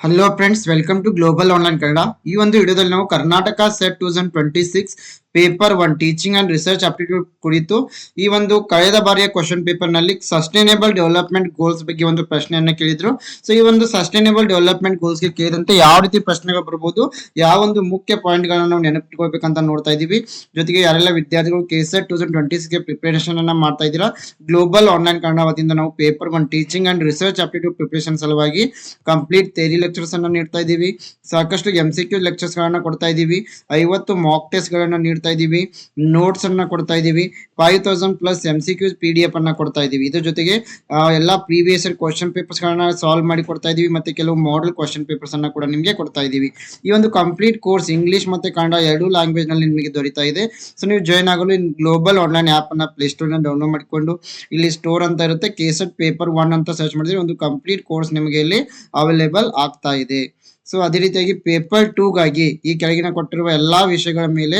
Hello friends, welcome to global online Kannada. ಈ ಒಂದು ವಿಡಿಯೋದಲ್ಲಿ ನಾವು Karnataka SET 2026 paper 1 teaching and research aptitude ಕುರಿತು ಈ ಒಂದು ಕಳೆದ ಬಾರಿಯ ಕ್ವಶನ್ ಪೇಪರ್ ನಲ್ಲಿ ಸಸ್ಟೈನೇಬಲ್ ಡೆವಲಪ್ಮೆಂಟ್ ಗೋಲ್ಸ್ ಬಗ್ಗೆ ಒಂದು ಪ್ರಶ್ನೆಯನ್ನ ಕೇಳಿದ್ರು. ಸೊ ಈ ಒಂದು ಸಸ್ಟೈನೇಬಲ್ ಡೆವಲಪ್ಮೆಂಟ್ ಗೋಲ್ಸ್ ಗೆ ಕೇಳಿದಂತೆ ಯಾವ ರೀತಿ ಪ್ರಶ್ನೆಗಳು ಬರಬಹುದು, ಯಾವ ಒಂದು ಮುಖ್ಯ ಪಾಯಿಂಟ್ ಗಳನ್ನ ನಾವು ನೆನಪಿಟ್ಕೊಳ್ಬೇಕಂತ ನೋಡ್ತಾ ಇದೀವಿ. ಜೊತೆಗೆ ಯಾರೆಲ್ಲ ವಿದ್ಯಾರ್ಥಿಗಳು ಕೆಸೆಟ್ 2026 ಗೆ ಪ್ರಿಪರೇಷನ್ ಅನ್ನ ಮಾಡ್ತಾ ಇದ್ದೀರಾ, ಗ್ಲೋಬಲ್ ಆನ್ಲೈನ್ ಕನ್ನಡ ವತಿಯಿಂದ ನಾವು paper 1 teaching and research aptitude preparation ಸಲುವಾಗಿ ಕಂಪ್ಲೀಟ್ ಥಿಯರಿ ಲೆಕ್ಚರ್ಸ್ ಅನ್ನ ನೀಡ್ತಾ ಇದೀವಿ. ಸಾಕಷ್ಟು MCQ ಲೆಕ್ಚರ್ಸ್ ಗಳನ್ನ ಕೊಡ್ತಾ ಇದೀವಿ. 50 ಮಾಕ್ ಟೆಸ್ಟ್ ಗಳನ್ನ ನೀಡ್ತಾ ಇದೀವಿ. ನೋಟ್ಸ್ ಅನ್ನ ಕೊಡ್ತಾ ಇದೀವಿ. 5000+ MCQ PDF ಅನ್ನ ಕೊಡ್ತಾ ಇದೀವಿ. ಇದ್ರ ಜೊತೆಗೆ ಎಲ್ಲಾ ಪ್ರೀವಿಯಸ್ ಇಯರ್ ಕ್ವಶನ್ ಪೇಪರ್ಸ್ ಗಳನ್ನ ಸಾಲ್ವ್ ಮಾಡಿ ಕೊಡ್ತಾ ಇದೀವಿ. ಮತ್ತೆ ಕೆಲವು ಮಾಡೆಲ್ ಕ್ವಶನ್ ಪೇಪರ್ಸ್ ಅನ್ನ ಕೂಡ ನಿಮಗೆ ಕೊಡ್ತಾ ಇದೀವಿ. ಈ ಒಂದು ಕಂಪ್ಲೀಟ್ ಕೋರ್ಸ್ ಇಂಗ್ಲಿಷ್ ಮತ್ತೆ ಕನ್ನಡ ಎರಡೂ ಲ್ಯಾಂಗ್ವೇಜ್ ನಲ್ಲಿ ನಿಮಗೆ ದೊರೀತಾ ಇದೆ. ಸೊ ನೀವು ಜಾಯ್ನ್ ಆಗಲು ಗ್ಲೋಬಲ್ ಆನ್ಲೈನ್ ಆಪ್ ಅನ್ನ ಪ್ಲೇ ಸ್ಟೋರ್ ನ ಡೌನ್ಲೋಡ್ ಮಾಡಿಕೊಂಡು ಇಲ್ಲಿ ಸ್ಟೋರ್ ಅಂತ ಇರುತ್ತೆ, ಕೆಸೆಟ್ ಪೇಪರ್ 1 ಅಂತ ಸರ್ಚ್ ಮಾಡಿದ್ರೆ ಒಂದು ಕಂಪ್ಲೀಟ್ ಕೋರ್ಸ್ ನಿಮಗೆ ಇಲ್ಲಿ ಅವೈಲೇಬಲ್ ಆಗ್ತಾ ಇದೆ. ಸೊ ಅದೇ ರೀತಿಯಾಗಿ ಪೇಪರ್ 2 ಗಾಗಿ ಈ ಕೆಳಗಿನ ಕೊಟ್ಟಿರುವ ಎಲ್ಲಾ ವಿಷಯಗಳ ಮೇಲೆ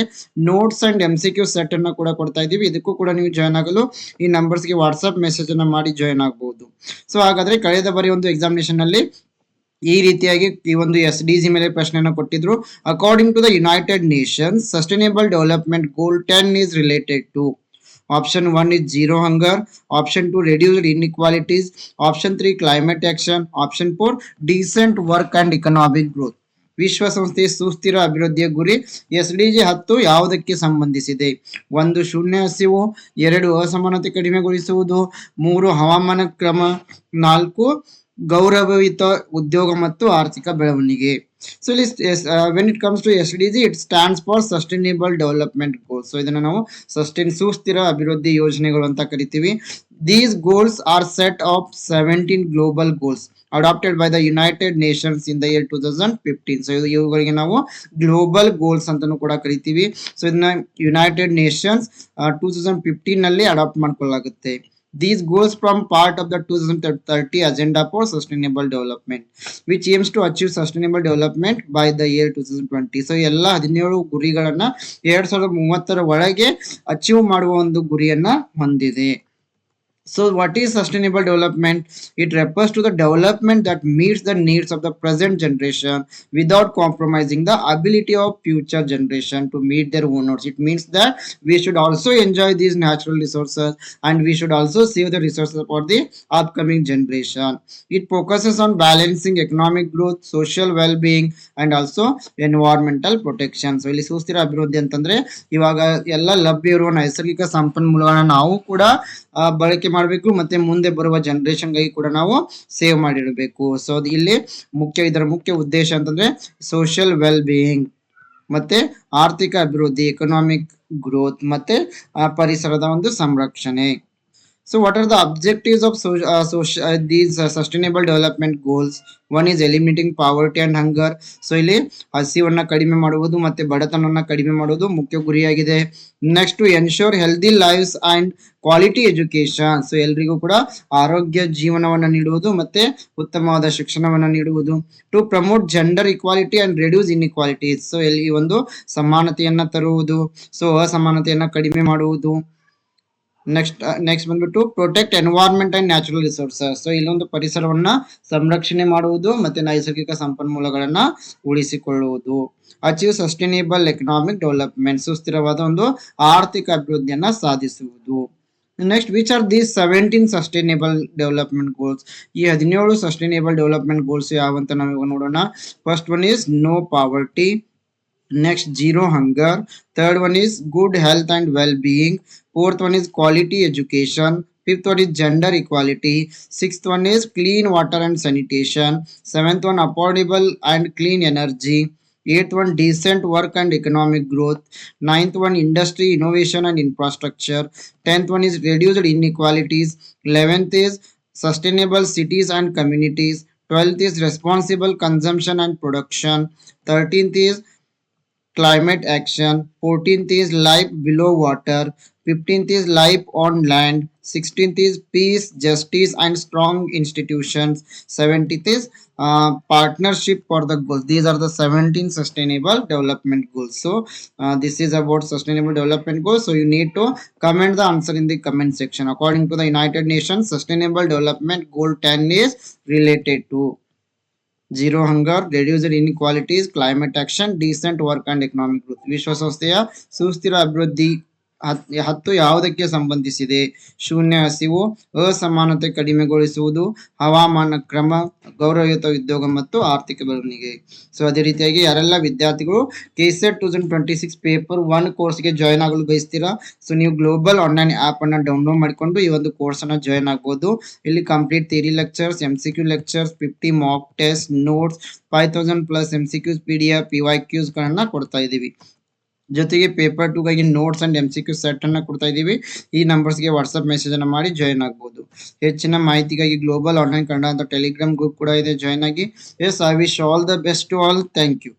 ನೋಟ್ಸ್ ಅಂಡ್ MCQ ಸೆಟ್ ಅನ್ನ ಕೂಡ ಕೊಡ್ತಾ ಇದೀವಿ. ಇದಕ್ಕೂ ಕೂಡ ನೀವು ಜಾಯ್ನ್ ಆಗಲು ಈ ನಂಬರ್ಸ್ ಗೆ ವಾಟ್ಸ್ಆಪ್ ಮೆಸೇಜ್ ಅನ್ನ ಮಾಡಿ ಜಾಯ್ನ್ ಆಗಬಹುದು. ಸೊ ಹಾಗಾದ್ರೆ ಕಳೆದ ಬಾರಿ ಒಂದು ಎಕ್ಸಾಮಿನೇಷನ್ ನಲ್ಲಿ ಈ ರೀತಿಯಾಗಿ ಈ ಒಂದು SDG ಮೇಲೆ ಪ್ರಶ್ನೆಯನ್ನು ಕೊಟ್ಟಿದ್ರು. According to the United Nations sustainable development goal 10 is related to option 1 is zero hunger, option 2 reduced inequalities, option 3 climate action, option 4 decent work and economic growth. ವಿಶ್ವಸಂಸ್ಥೆಯ ಸುಸ್ಥಿರ ಅಭಿವೃದ್ಧಿಯ ಗುರಿ SDG 10 ಯಾವುದಕ್ಕೆ ಸಂಬಂಧಿಸಿದೆ? 1 ಶೂನ್ಯ ಹಸಿವು, 2 ಅಸಮಾನತೆ ಕಡಿಮೆಗೊಳಿಸುವುದು, 3 ಹವಾಮಾನ ಕ್ರಮ, 4 ಗೌರವಯುತ ಉದ್ಯೋಗ ಮತ್ತು ಆರ್ಥಿಕ ಬೆಳವಣಿಗೆ. ಸೊ ಇಲ್ಲಿ when it comes to SDG, it stands for sustainable development goals. So ಇದನ್ನ ನಾವು ಸುಸ್ಥಿರ ಅಭಿವೃದ್ಧಿ ಯೋಜನೆಗಳು ಅಂತ ಕರಿತೀವಿ. These goals are set of 17 global goals adopted by the United Nations in the year 2015. So ಇವುಗಳಿಗೆ ನಾವು ಗ್ಲೋಬಲ್ ಗೋಲ್ಸ್ ಅಂತಾನೂ ಕೂಡ ಕರಿತೀವಿ. ಸೊ ಇದನ್ನ ಯುನೈಟೆಡ್ ನೇಷನ್ಸ್ 2015 ನಲ್ಲಿ adapt ಮಾಡ್ಕೊಳ್ಳಲಾಗುತ್ತೆ. These goals form part of the 2030 Agenda for Sustainable Development, which aims to achieve sustainable development by the year 2020. So ಎಲ್ಲ 17 ಗುರಿಗಳನ್ನ 2030 ಒಳಗೆ ಅಚೀವ್ ಮಾಡುವ ಒಂದು ಗುರಿಯನ್ನ ಹೊಂದಿದೆ. So what is sustainable development? It refers to the development that meets the needs of the present generation without compromising the ability of future generation to meet their own needs. It means that we should also enjoy these natural resources and we should also save the resources for the upcoming generation. It focuses on balancing economic growth, social well-being and also environmental protection. So ಇಲ್ಲಿ ಸುಸ್ಥಿರ ಅಭಿವೃದ್ಧಿ ಅಂತಂದ್ರೆ ಇವಾಗ ಎಲ್ಲ ಲಭ್ಯ ಇರುವ ನೈಸರ್ಗಿಕ ಸಂಪನ್ಮೂಲಗಳನ್ನ ನಾವು ಕೂಡ ಬಳಕೆ ಮಾಡಬೇಕು, ಮತ್ತೆ ಮುಂದೆ ಬರುವ ಜನರೇಷನ್ ಗಾಗಿ ಕೂಡ ನಾವು ಸೇವ್ ಮಾಡಿಡಬೇಕು. ಸೊ ಇಲ್ಲಿ ಇದರ ಮುಖ್ಯ ಉದ್ದೇಶ ಅಂತಂದ್ರೆ ಸೋಷಿಯಲ್ ವೆಲ್ ಬೀಯಿಂಗ್, ಮತ್ತೆ ಆರ್ಥಿಕ ಅಭಿವೃದ್ಧಿ ಎಕನಾಮಿಕ್ ಗ್ರೋತ್, ಮತ್ತೆ ಪರಿಸರದ ಒಂದು ಸಂರಕ್ಷಣೆ. So what are the objectives of these sustainable development goals? One is eliminating poverty and hunger. So ಇಲ್ಲಿ ಹಸಿವನ್ನ ಕಡಿಮೆ ಮಾಡುವುದು ಮತ್ತೆ ಬಡತನವನ್ನ ಕಡಿಮೆ ಮಾಡುವುದು ಮುಖ್ಯ ಗುರಿಯಾಗಿದೆ. Next to ensure healthy lives and quality education. So ಎಲ್ರಿಗೂ ಕೂಡ ಆರೋಗ್ಯ ಜೀವನವನ್ನ ನೀಡುವುದು ಮತ್ತೆ ಉತ್ತಮವಾದ ಶಿಕ್ಷಣವನ್ನ ನೀಡುವುದು. To promote gender equality and reduce inequalities. So ಇಲ್ಲಿ ಒಂದು ಸಮಾನತೆಯನ್ನ ತರುವುದು, ಸೊ ಅಸಮಾನತೆಯನ್ನ ಕಡಿಮೆ ಮಾಡುವುದು. ನೆಕ್ಸ್ಟ್ ಬಂದ್ಬಿಟ್ಟು protect environment and natural resources. So ಇಲ್ಲೊಂದು ಪರಿಸರವನ್ನ ಸಂರಕ್ಷಣೆ ಮಾಡುವುದು ಮತ್ತೆ ನೈಸರ್ಗಿಕ ಸಂಪನ್ಮೂಲಗಳನ್ನ ಉಳಿಸಿಕೊಳ್ಳುವುದು. ಅಚೀವ್ ಸಸ್ಟೈನೇಬಲ್ ಎಕನಾಮಿಕ್ ಡೆವಲಪ್ಮೆಂಟ್, ಸುಸ್ಥಿರವಾದ ಒಂದು ಆರ್ಥಿಕ ಅಭಿವೃದ್ಧಿಯನ್ನ ಸಾಧಿಸುವುದು. Next, which are these 17 sustainable development goals? ಈ 17 ಸಸ್ಟೈನೇಬಲ್ ಡೆವಲಪ್ಮೆಂಟ್ ಗೋಲ್ಸ್ ಯಾವಂತ ನಾವು ನೋಡೋಣ. First one is no poverty. Next, zero hunger. Third one is good health and well-being. Fourth one is quality education. Fifth one is gender equality. Sixth one is clean water and sanitation. Seventh one, affordable and clean energy. Eighth one, decent work and economic growth. Ninth one, industry, innovation and infrastructure. Tenth one is reduced inequalities. 11th is sustainable cities and communities. 12th is responsible consumption and production. 13th is climate action. 14th is life below water. 15th is life on land. 16th is peace, justice and strong institutions. 17th is partnership for the goals. These are the 17 sustainable development goals. So this is about sustainable development goals. So you need to comment the answer in the comment section. According to the United Nations, sustainable development goal 10 is related to. Zero hunger, reduced inequalities, climate action, decent work and economic growth. ವಿಶ್ವಸಂಸ್ಥೆಯ ಸುಸ್ಥಿರ ಅಭಿವೃದ್ಧಿ 10 ಯಾವುದಕ್ಕೆ ಸಂಬಂಧಿಸಿದೆ? ಶೂನ್ಯ ಹಸಿವು, ಅಸಮಾನತೆ ಕಡಿಮೆಗೊಳಿಸುವುದು, ಹವಾಮಾನ ಕ್ರಮ, ಗೌರವಯುತ ಉದ್ಯೋಗ ಮತ್ತು ಆರ್ಥಿಕ ಬೆಳವಣಿಗೆ. ಸೊ ಅದೇ ರೀತಿಯಾಗಿ ಯಾರೆಲ್ಲ ವಿದ್ಯಾರ್ಥಿಗಳು KCET 2026 ಪೇಪರ್ 1 ಕೋರ್ಸ್ಗೆ ಜಾಯ್ನ್ ಆಗಲು ಬಯಸ್ತೀರಾ, ಸೊ ನೀವು ಗ್ಲೋಬಲ್ ಆನ್ಲೈನ್ ಆಪ್ ಅನ್ನ ಡೌನ್ಲೋಡ್ ಮಾಡಿಕೊಂಡು ಈ ಒಂದು ಕೋರ್ಸ್ ಅನ್ನ ಜಾಯ್ನ್ ಆಗಬಹುದು. ಇಲ್ಲಿ complete theory lectures, MCQ lectures, 50 mock test, notes, 5000+ MCQs, PDF, PYQs ಗಳನ್ನ ಕೊಡ್ತಾ ಇದೀವಿ. ಜೊತೆಗೆ ಪೇಪರ್ 2 ಗಾಗಿ ನೋಟ್ಸ್ ಅಂಡ್ MCQ ಸೆಟ್ ಅನ್ನ ಕೊಡ್ತಾ ಇದೀವಿ. ಈ ನಂಬರ್ಸ್ಗೆ ವಾಟ್ಸ್ಆಪ್ ಮೆಸೇಜ್ ಅನ್ನ ಮಾಡಿ ಜಾಯ್ನ್ ಆಗಬಹುದು. ಹೆಚ್ಚಿನ ಮಾಹಿತಿಗಾಗಿ ಗ್ಲೋಬಲ್ ಆನ್ಲೈನ್ ಕನ್ನಡ ಅಂತ ಟೆಲಿಗ್ರಾಮ್ ಗ್ರೂಪ್ ಕೂಡ ಇದೆ, ಜಾಯ್ನ್ ಆಗಿ. Yes, I wish all the best to all. Thank you.